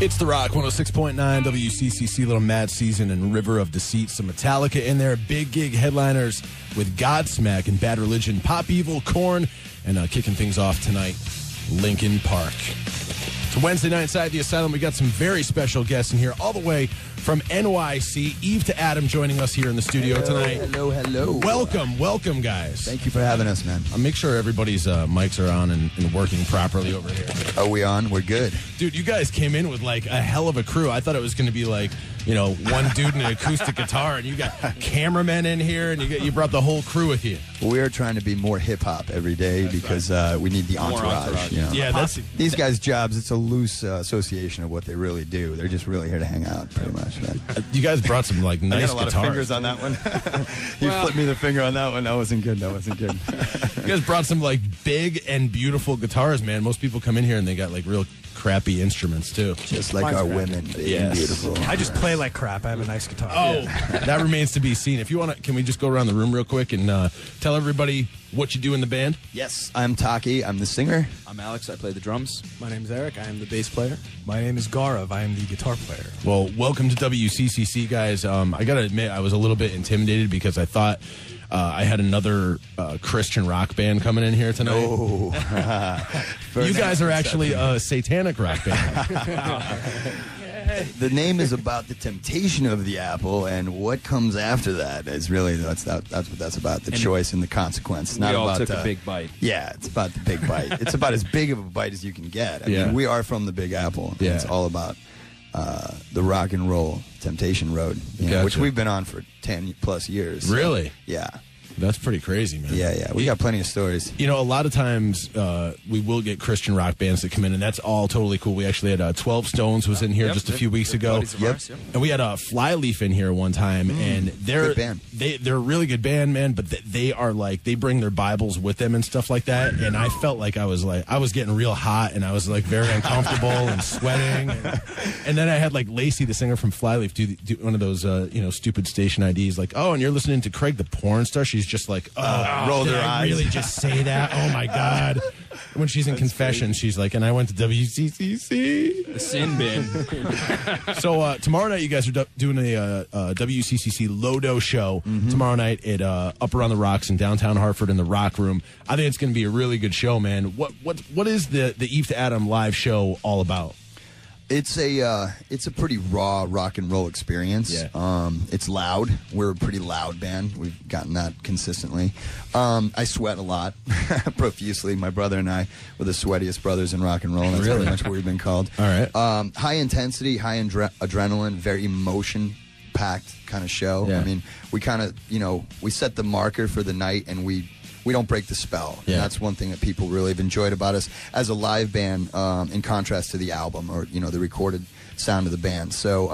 It's The Rock, 106.9 WCCC, little Mad Season and River of Deceit. Some Metallica in there, big gig headliners with Godsmack and Bad Religion, Pop Evil, Korn, and kicking things off tonight, Linkin Park. It's Wednesday night inside the Asylum. We got some very special guests in here, all the way from NYC. Eve to Adam joining us here in the studio tonight. Hello. Welcome, guys. Thank you for having us, man. I'll make sure everybody's mics are on and working properly over here. Are we on? We're good. Dude, you guys came in with like a hell of a crew. I thought it was going to be like, you know, one dude and an acoustic guitar, and you got cameramen in here, and you brought the whole crew with you. We're trying to be more hip-hop every day because we need the entourage. You know? Yeah, these guys' jobs, it's a loose association of what they really do. They're just really here to hang out, pretty much. Man. You guys brought some like nice I got a lot guitars. of fingers on that one. You flipped me the finger on that one. That wasn't good. You guys brought some like big and beautiful guitars, man. Most people come in here and they got like real crappy instruments too. Just like our women, being beautiful. I just play like crap. I have a nice guitar. Oh, that remains to be seen. If you want to, can we just go around the room real quick and tell everybody what you do in the band? Yes, I'm Taki. I'm the singer. I'm Alex. I play the drums. My name's Eric. I am the bass player. My name is Gaurav. I am the guitar player. Well, welcome to WCCC, guys. I got to admit, I was a little bit intimidated because I thought I had another Christian rock band coming in here tonight. Oh. You guys are actually a satanic rock band. The name is about the temptation of the apple, and what comes after that is really that's what that's about. The choice and the consequence. It's not we all about took a big bite. Yeah, it's about the big bite. It's about as big of a bite as you can get. I mean, we are from the Big Apple. Yeah. It's all about the rock and roll temptation road, which we've been on for 10 plus years. Really? So, yeah. That's pretty crazy, man. Yeah. We got plenty of stories. You know, a lot of times we will get Christian rock bands that come in, and that's all totally cool. We actually had 12 Stones was in here just a few weeks ago. And we had Flyleaf in here one time, and they're a really good band, man, but they are like, they bring their Bibles with them and stuff like that, and I felt like I was getting real hot, and I was like very uncomfortable and sweating. And then I had like Lacey, the singer from Flyleaf, do one of those, stupid station IDs, like, oh, and you're listening to Craig the porn star? She's just like, rolled her eyes. Really just say that? Oh my God. When she's in confession, she's like, and I went to WCCC. The sin bin. So tomorrow night, you guys are doing a WCCC Lodo show tomorrow night at Up Around the Rocks in downtown Hartford in the Rock Room. I think it's going to be a really good show, man. What is the Eve to Adam live show all about? It's a pretty raw rock and roll experience. Yeah. It's loud. We're a pretty loud band. We've gotten that consistently. I sweat a lot, profusely. My brother and I were the sweatiest brothers in rock and roll. That's pretty much what we've been called. All right. High intensity, high adrenaline, very emotion-packed kind of show. Yeah. I mean, we kind of, we set the marker for the night, and we don't break the spell. Yeah. And that's one thing that people really have enjoyed about us as a live band, in contrast to the album or, the recorded sound of the band. So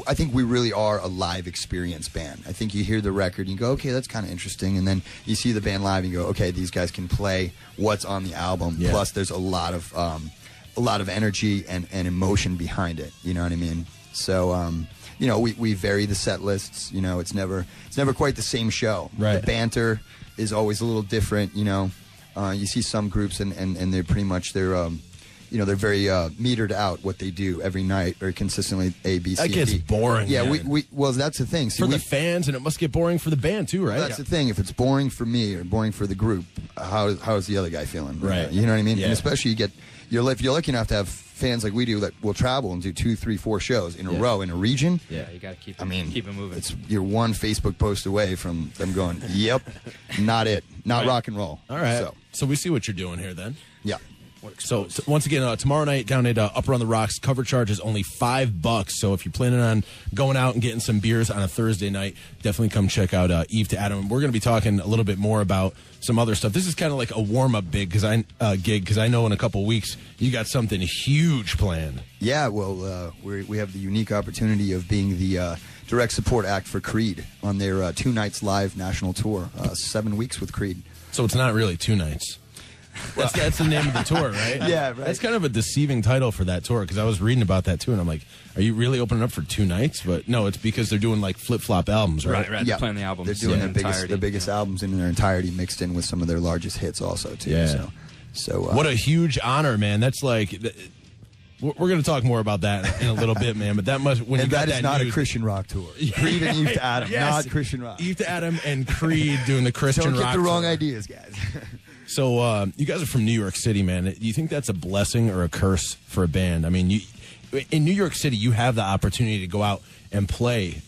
I think we really are a live experience band. I think you hear the record and you go, okay, that's kind of interesting. And then you see the band live and you go, okay, these guys can play what's on the album. Yeah. Plus there's a lot of energy and emotion behind it. You know what I mean? So, we vary the set lists. It's never quite the same show. Right. The banter is always a little different. You see some groups and they're pretty much they're very metered out what they do every night or consistently A, B, C, That gets D. boring. Yeah, man. well, that's the thing. See, for the fans, and it must get boring for the band too, right? That's the thing. If it's boring for me or boring for the group, how is the other guy feeling? Right. You know what I mean? Yeah. And especially if you're lucky enough to have fans like we do that will travel and do 2, 3, 4 shows in a row in a region. Yeah, you got to keep it moving. You're one Facebook post away from them going, yep, not it. Not rock and roll. All right. So we see what you're doing here then. Yeah. So once again, tomorrow night down at Up Around the Rocks, cover charge is only $5. So if you're planning on going out and getting some beers on a Thursday night, definitely come check out Eve to Adam. We're going to be talking a little bit more about some other stuff. This is kind of like a warm-up gig because I know in a couple weeks you got something huge planned. Yeah, well, we have the unique opportunity of being the direct support act for Creed on their 2 nights live national tour, 7 weeks with Creed. So it's not really 2 nights. That's the name of the tour, right? Yeah, right. That's kind of a deceiving title for that tour because I was reading about that too, and I'm like, are you really opening up for 2 nights? But no, it's because they're doing like flip-flop albums, right? Right. Yeah. They're playing the albums. They're doing entirety. the biggest albums in their entirety, mixed in with some of their largest hits also too. Yeah. So what a huge honor, man. That's like We're going to talk more about that in a little bit, man. But that must when and you got that is not news, a Christian rock tour. Creed and Eve to Adam, yes. not Christian rock. Eve to Adam and Creed doing the Christian rock. Don't get the wrong tour. ideas, guys. So you guys are from New York City, man. Do you think that's a blessing or a curse for a band? I mean, in New York City, you have the opportunity to go out and play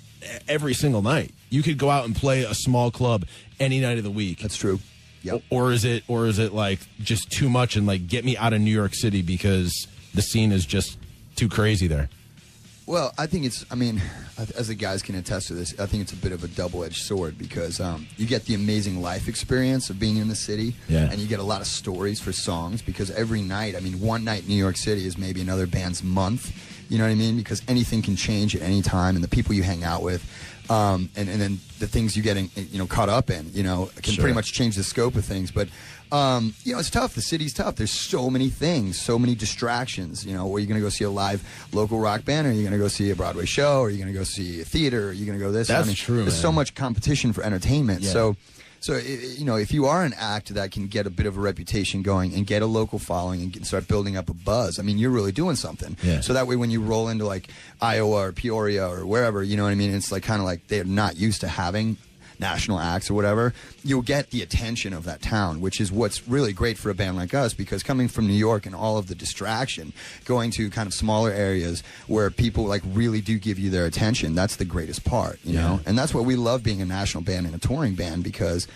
every single night. You could go out and play a small club any night of the week. That's true. Yep. Or is it like just too much and like get me out of New York City because the scene is just too crazy there? Well, I think it's, I mean, as the guys can attest to this, I think it's a bit of a double-edged sword because you get the amazing life experience of being in the city, and you get a lot of stories for songs because every night, I mean, one night in New York City is maybe another band's month, you know what I mean? Because anything can change at any time, and the people you hang out with, and then the things you get, caught up in, can pretty much change the scope of things. But it's tough. The city's tough. There's so many things, so many distractions. Where you're going to go see a live local rock band, or you're going to go see a Broadway show, or you're going to go see a theater, or you're going to go this. That's true. There's so much competition for entertainment. Yeah. So if you are an act that can get a bit of a reputation going and get a local following and start building up a buzz, I mean, you're really doing something. Yeah. So that way, when you roll into like Iowa or Peoria or wherever, you know what I mean? It's like kind of like they're not used to having national acts or whatever, you'll get the attention of that town, which is what's really great for a band like us, because coming from New York and all of the distraction, going to kind of smaller areas where people like really do give you their attention, that's the greatest part, you know? And that's what we love being a national band and a touring band, because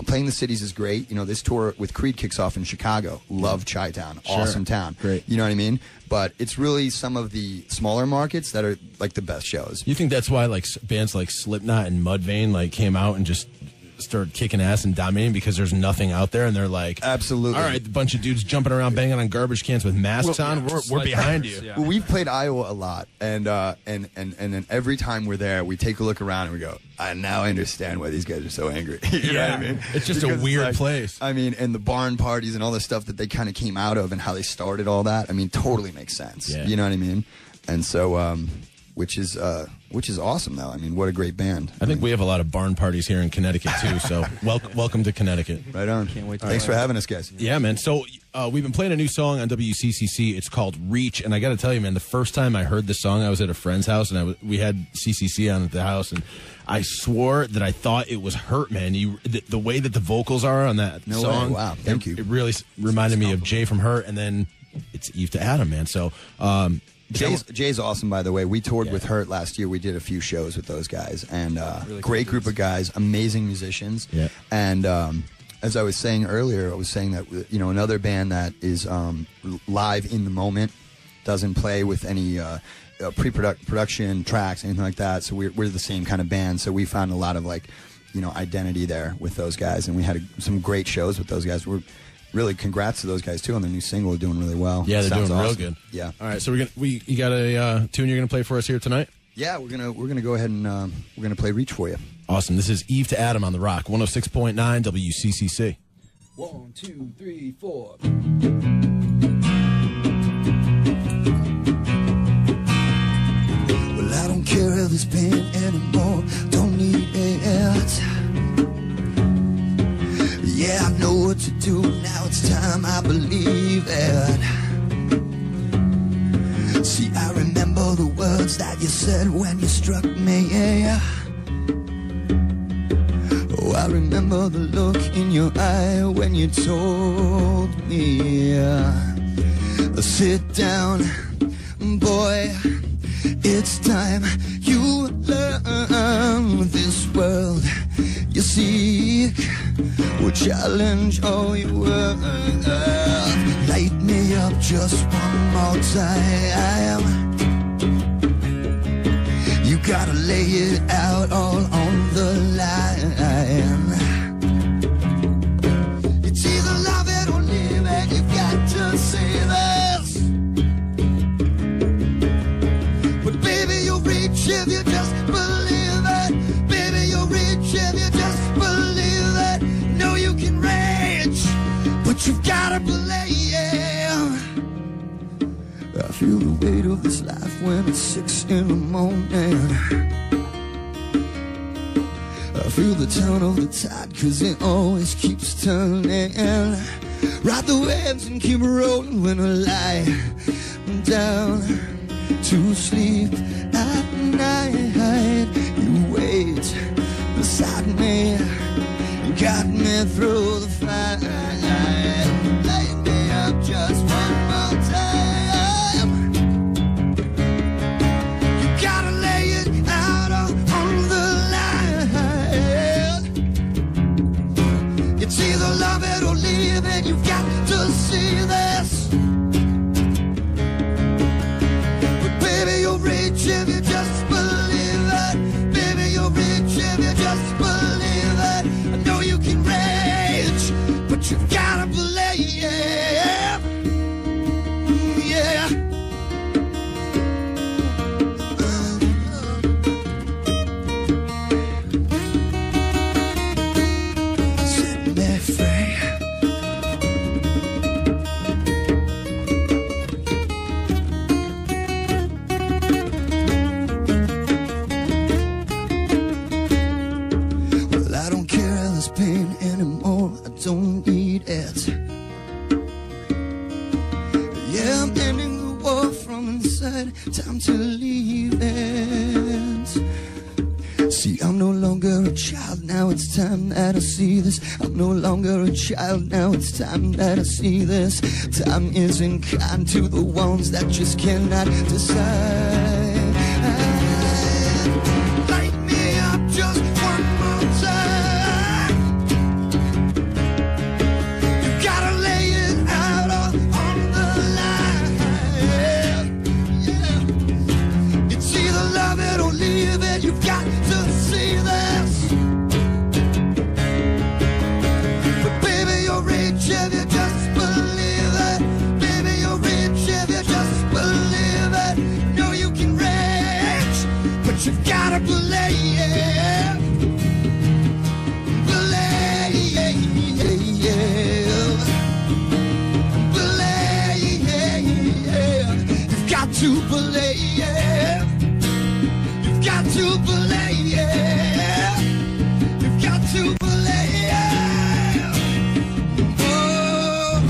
playing the cities is great. This tour with Creed kicks off in Chicago. Love Chi-Town. Awesome town. Great. You know what I mean? But it's really some of the smaller markets that are like the best shows. You think that's why like bands like Slipknot and Mudvayne like came out and just started kicking ass and dominating because there's nothing out there, and they're like, absolutely, all right, a bunch of dudes jumping around banging on garbage cans with masks on. We're behind you. Well, we've played Iowa a lot, and then every time we're there, we take a look around and we go, I now understand why these guys are so angry. You know what I mean? It's just a weird place. I mean, and the barn parties and all the stuff that they kind of came out of and how they started all that, I mean, totally makes sense. Yeah. You know what I mean? And so, which is awesome, though. I mean, what a great band. I think we have a lot of barn parties here in Connecticut, too, so welcome to Connecticut. Right on. Can't wait to Thanks for having us, guys. Yeah, man. So we've been playing a new song on WCCC. It's called Reach, and I got to tell you, man, the first time I heard the song, I was at a friend's house, and we had CCC on at the house, and I swore that I thought it was Hurt, man. The way that the vocals are on that song. Way. Wow, thank you. It really reminded me of Jay from Hurt, and then it's Eve to Adam, man. So Jay's awesome, by the way. We toured with Hurt last year. We did a few shows with those guys, and really great group of guys, amazing musicians. Yeah. And as I was saying earlier, I was saying that another band that is live in the moment, doesn't play with any pre-production tracks, anything like that. So we're the same kind of band. So we found a lot of identity there with those guys, and we had some great shows with those guys. We're really congrats to those guys too on their new single. Doing really well. Yeah, they're Sounds doing awesome. real good. Yeah. All right, so you got a tune you're gonna play for us here tonight? Yeah, we're gonna go ahead and we're gonna play Reach for you. Awesome. This is Eve to Adam on the Rock 106.9 WCCC. 1, 2, 3, 4. Well, I don't care if this pain anymore. Don't need it. Yeah, I know what to do. Now it's time, I believe it. See, I remember the words that you said when you struck me. Oh, I remember the look in your eye when you told me. Sit down, boy. It's time you learn this world you seek will challenge all your worth. Light me up just one more time. You gotta lay it out all on the line. It's either love it or leave it. You've got to say this. But baby, you'll reach if you just believe it. Baby, you'll reach if you just believe it. Know you can reach, but you've gotta believe. I feel the weight of this life when it's 6 in the morning. I feel the turn of the tide, cause it always keeps turning. ride the waves and keep rolling when I lie down to sleep at night. You wait beside me and guide me through the fight. Light me up just one more time. You gotta lay it out on the line. It's either love it or leave it. You've got to see this. But baby, you'll reach if you just believe it. Baby, you'll reach if you just believe it. I know you can reach, but you've gotta believe. Yeah. Set me free. Well, I don't care this pain anymore. I don't need it. Yeah, I'm ending the war from inside. Time to leave it. See, I'm no longer a child. Now it's time that I see this. I'm no longer a child. Now it's time that I see this. Time isn't kind to the ones that just cannot decide. Light me up just one more time. You gotta lay it out on the line. Yeah. It's either love it or leave it. You've got to see this. But baby, you'll reach if you just believe it. Baby, you'll reach if you just believe it. Know you can reach, but you've gotta believe. You've got to believe. You've got to believe. You've got to believe. Oh.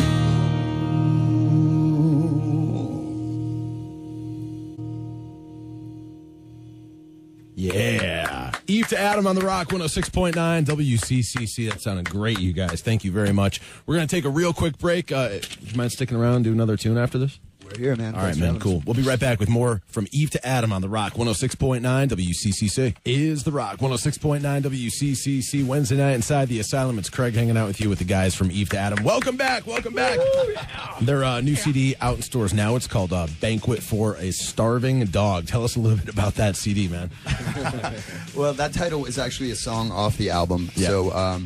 Yeah. Eve to Adam on the Rock 106.9 WCCC. That sounded great, you guys. Thank you very much. We're going to take a real quick break. Would you mind sticking around and do another tune after this? We're here, man. All right, man, cool. We'll be right back with more from Eve to Adam on The Rock 106.9 WCCC. Is The Rock 106.9 WCCC. Wednesday night inside the Asylum. It's Craig hanging out with you with the guys from Eve to Adam. Welcome back. Welcome back. Their new CD out in stores now. It's called Banquet for a Starving Dog. Tell us a little bit about that CD, man. Well, that title is actually a song off the album. Yeah. So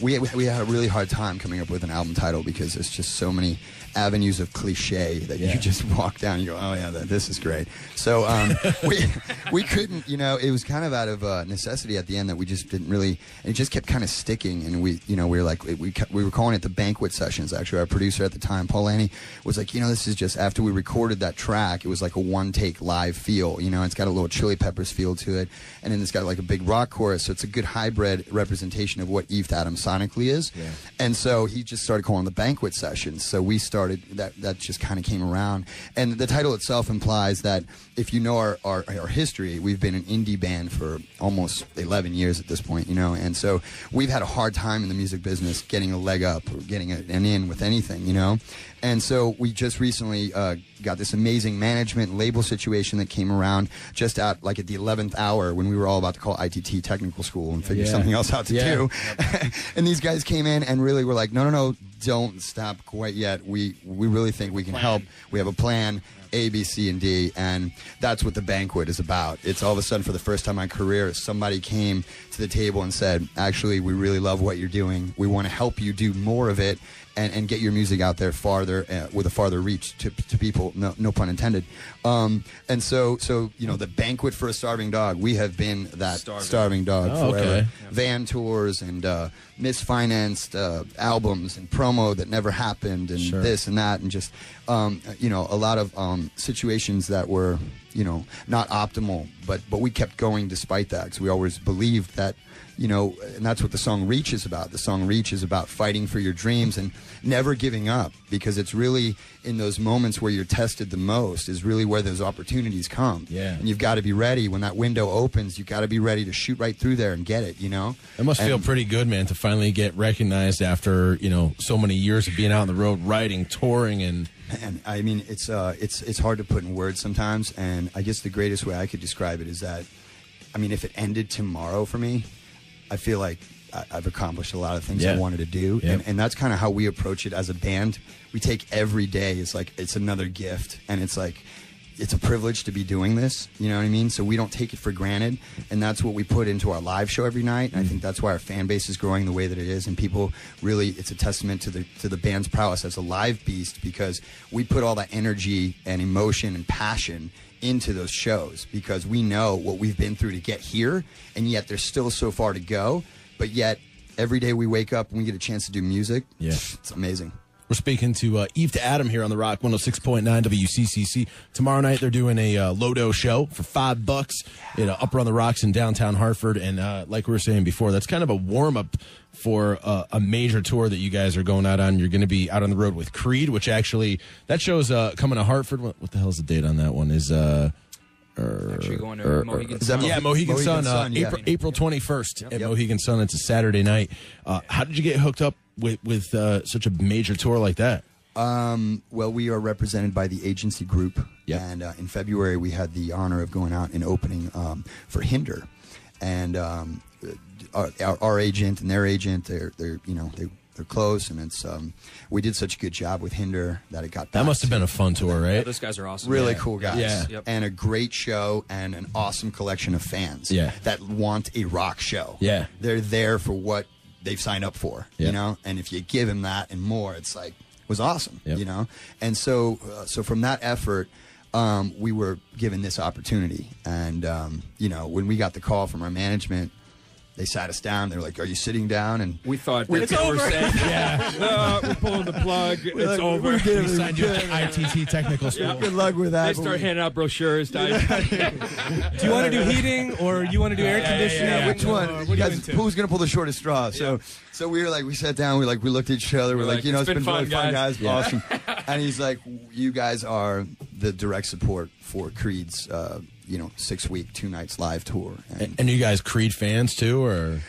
we had a really hard time coming up with an album title because there's just so many avenues of cliche that you just walk down and you go, oh yeah, this is great. So we couldn't, it was kind of out of necessity at the end that we just didn't really, and it just kept kind of sticking. And we were like, we were calling it the Banquet Sessions. Actually, our producer at the time, Paul Laney, was like, this is just, after we recorded that track, it was like a one-take live feel. It's got a little Chili Peppers feel to it, and then it's got like a big rock chorus. So it's a good hybrid representation of what Eve to Adam sonically is. Yeah. And so he just started calling the Banquet Sessions. So we started, that just kind of came around. And the title itself implies that if you know our history, we've been an indie band for almost 11 years at this point, and so we've had a hard time in the music business getting a leg up or getting an in with anything, And so we just recently got this amazing management label situation that came around just at like at the 11th hour when we were all about to call ITT Technical School and figure something else out to do. And these guys came in and really were like, no, don't stop quite yet. We really think we can help. We have a plan. A, B, C, and D, and that's what the Banquet is about. It's all of a sudden, for the first time in my career, somebody came to the table and said, actually, we really love what you're doing. We want to help you do more of it and get your music out there farther, with a farther reach to people, no pun intended. And so the Banquet for a Starving Dog, we have been that starving dog forever. Okay. Van tours and misfinanced albums and promo that never happened and this and that and just, a lot of situations that were, not optimal, but we kept going despite that because we always believed that you know, and that's what the song Reach is about. The song Reach is about fighting for your dreams and never giving up, because it's really in those moments where you're tested the most is really where those opportunities come. Yeah. And you've got to be ready when that window opens. You've got to be ready to shoot right through there and get it, you know? It must feel pretty good, man, to finally get recognized after, you know, so many years of being out on the road, writing, touring, and I mean, it's hard to put in words sometimes, and I guess the greatest way I could describe it is that, I mean, if it ended tomorrow for me, I feel like I've accomplished a lot of things I wanted to do, and that's kind of how we approach it as a band. We take every day as like it's another gift, and it's like it's a privilege to be doing this, you know what I mean? So we don't take it for granted, and that's what we put into our live show every night, and I think that's why our fan base is growing the way that it is, and people really, it's a testament to the band's prowess as a live beast, because we put all that energy and emotion and passion into those shows, because we know what we've been through to get here, and yet there's still so far to go, but yet every day we wake up and we get a chance to do music. It's amazing. We're speaking to Eve to Adam here on the Rock 106.9 WCCC. Tomorrow night they're doing a Lodo show for $5 up on the Rocks in downtown Hartford. And like we were saying before, that's kind of a warm-up for a major tour that you guys are going out on. You're going to be out on the road with Creed, which actually, that show's coming to Hartford. What the hell's the date on that one? Is actually going to Mohegan Sun. Yeah, Mohegan Sun, April 21st at Mohegan Sun. It's a Saturday night. How did you get hooked up with such a major tour like that? Well, we are represented by the agency group, and in February we had the honor of going out and opening for Hinder, and our agent and their agent, they're close, and it's we did such a good job with Hinder that it got back. That must have been a fun tour, right? Yeah, those guys are awesome. Really cool guys. Yeah. Yep. And a great show and an awesome collection of fans that want a rock show. Yeah. They're there for what they've signed up for, Yeah. you know? And if you give them that and more, it's like, it was awesome, you know? And so from that effort, we were given this opportunity. And, when we got the call from our management, they sat us down. They were like, "Are you sitting down?" And we thought that's what we're saying. We're pulling the plug. It's over. We signed you at ITT Technical School. Good luck with that. They start handing out brochures. Do you want to do heating or you want to do air conditioning? Which one? You guys, who's going to pull the shortest straw? So we were like, we sat down. We looked at each other. We're like, it's been really fun, guys. Awesome. And he's like, "You guys are the direct support for Creed's." 6-week, 2 nights live tour. And you guys Creed fans too, or?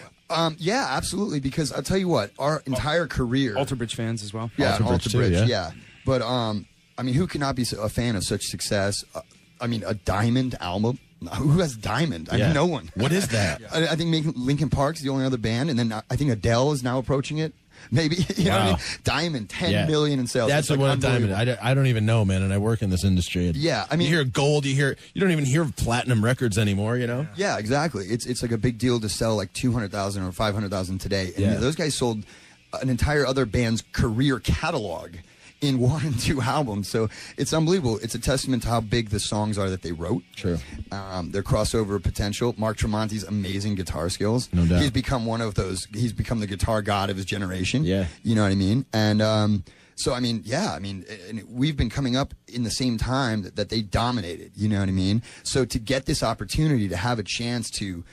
Yeah, absolutely. Because I'll tell you what, our entire career. Alter Bridge fans as well. Yeah, Alter Bridge, too, yeah. But who cannot be a fan of such success? A Diamond album. Who has Diamond? No one. What is that? I think Linkin Park's the only other band, and then I think Adele is now approaching it. Maybe you know what I mean? Diamond, 10 million in sales. That's the one. Diamond. I don't even know, man. And I work in this industry. Yeah, I mean, you hear gold. You don't even hear platinum records anymore. You know? Yeah, exactly. It's like a big deal to sell like 200,000 or 500,000 today. And those guys sold an entire other band's career catalog in 1 and 2 albums. So it's unbelievable. It's a testament to how big the songs are that they wrote. True. Their crossover potential. Mark Tremonti's amazing guitar skills. No doubt. He's become one of those. He's become the guitar god of his generation. Yeah. You know what I mean? And we've been coming up in the same time that they dominated. You know what I mean? So to get this opportunity to have a chance to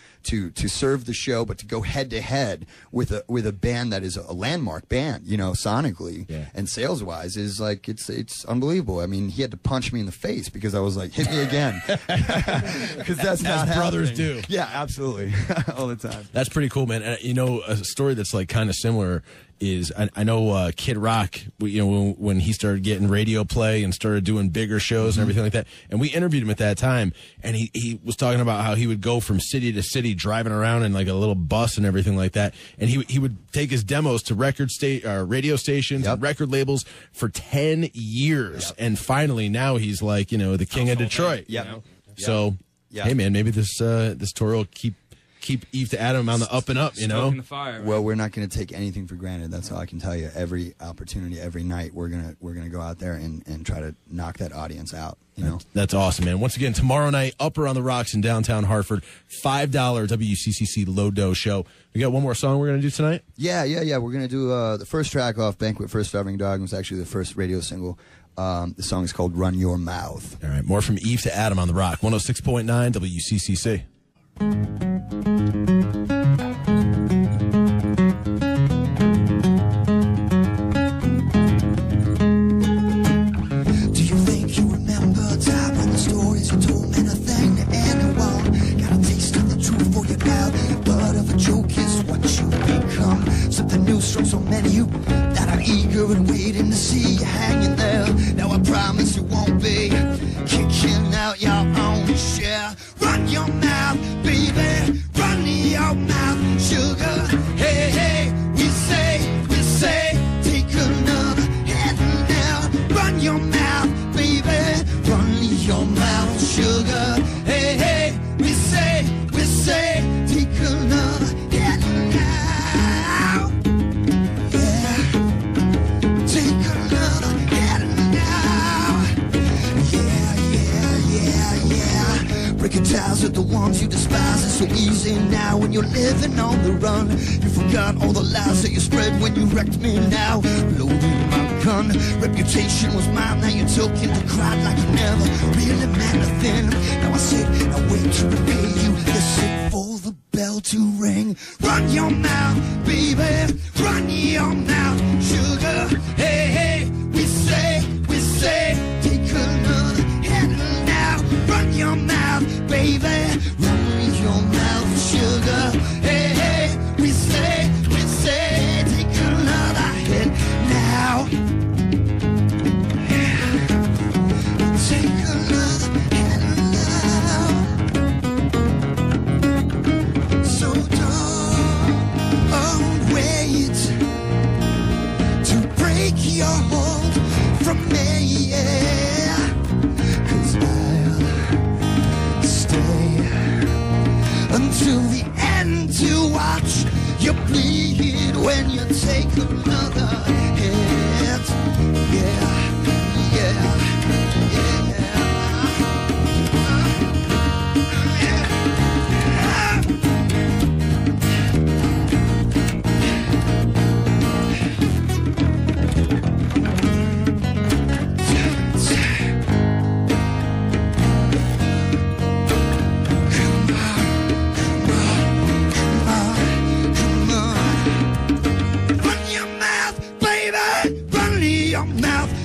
serve the show, but to go head to head with a band that is a landmark band, sonically and sales wise, is like it's unbelievable. I mean, he had to punch me in the face because I was like, "Hit me again," because that's not how brothers do. Yeah, absolutely, all the time. That's pretty cool, man. And a story that's like kind of similar is I know Kid Rock. When he started getting radio play and started doing bigger shows and everything like that, and we interviewed him at that time, and he was talking about how he would go from city to city driving around in like a little bus and everything like that, and he would take his demos to radio stations, and record labels for 10 years, and finally now he's like the king of Detroit. So hey man, maybe this tour will keep Eve to Adam on the up and up, Stoking the fire, right? Well, we're not going to take anything for granted. That's all I can tell you. Every opportunity, every night, we're gonna go out there and try to knock that audience out. That's awesome, man. Once again, tomorrow night, Upper on the Rocks in downtown Hartford, $5 WCCC Lodo show. We got one more song we're gonna do tonight. Yeah. We're gonna do the first track off Banquet for a Starving Dog. It was actually the first radio single. The song is called "Run Your Mouth." All right, more from Eve to Adam on the Rock, 106.9 WCCC. mouth, sugar. Hey, hey, we say, take another hit now. Yeah, take another hit now. Yeah. Breaking ties with the ones you despise is so easy now when you're living on the run. You forgot all the lies that you spread when you wrecked me now. Loading my gun, reputation was mine. Now you're talking to crowd like you never really meant nothing. Now I sit and I wait to repay you. Listen for the bell to ring. Run your mouth, baby, run your mouth, sugar. Hey, hey, we say, take another hit now. Run your mouth, baby, run your mouth, sugar. Hey, hey, we say, take another hit now. Take another hit now. So don't wait to break your hold from me, yeah. 'Cause I'll stay until the end to watch you bleed when you take another hit. Yeah.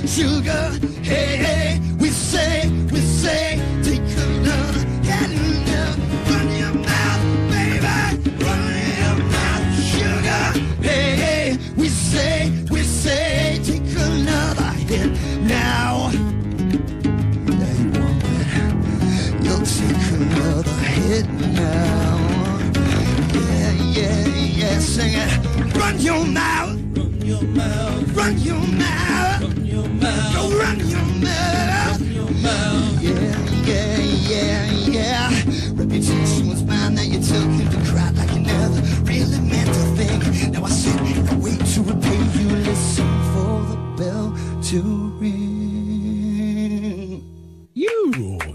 Sugar, hey, hey, we say, take another hit now. Run your mouth, baby, run your mouth, sugar, hey, hey, we say, take another hit now. Now you want it, you'll take another hit now. Yeah, sing it. Run your mouth, run your mouth, run your mouth. Go run your mouth. Yeah. Reputation was mine. Now you took him to cry like you never really meant a thing. Now I sit and I wait to repay you. Listen for the bell to ring.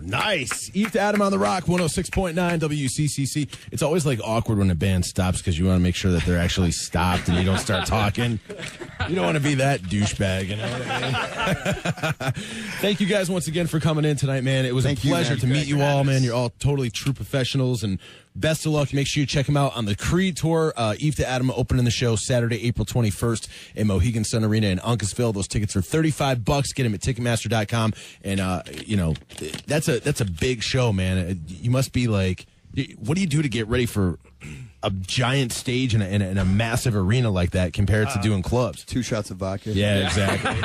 Nice. Eve to Adam on the Rock, 106.9 WCCC. It's always like awkward when a band stops because you want to make sure that they're actually stopped and you don't start talking. You don't want to be that douchebag, you know what I mean? Thank you guys once again for coming in tonight, man. It was a pleasure to meet you all, man. You're all totally true professionals, and best of luck. Make sure you check them out on the Creed Tour. Eve to Adam opening the show Saturday, April 21st in Mohegan Sun Arena in Uncasville. Those tickets are $35. Get them at Ticketmaster.com. And, that's a big show, man. You must be like, what do you do to get ready for a giant stage in a massive arena like that compared to doing clubs? 2 shots of vodka. Yeah, exactly.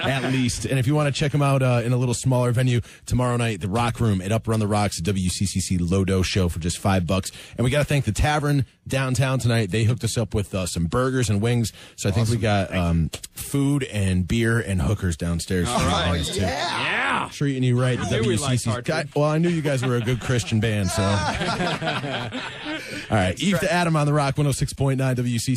At least. And if you want to check them out in a little smaller venue, tomorrow night, the Rock Room at Up Around the Rocks, WCCC Low-Dose show for just $5. And we got to thank the Tavern downtown tonight. They hooked us up with some burgers and wings. So I think we got food and beer and hookers downstairs. All right. Yeah. Treating you right. WCCC. Well, I knew you guys were a good Christian band, so. All right. Eve to Adam on the Rock, 106.9 WCCC.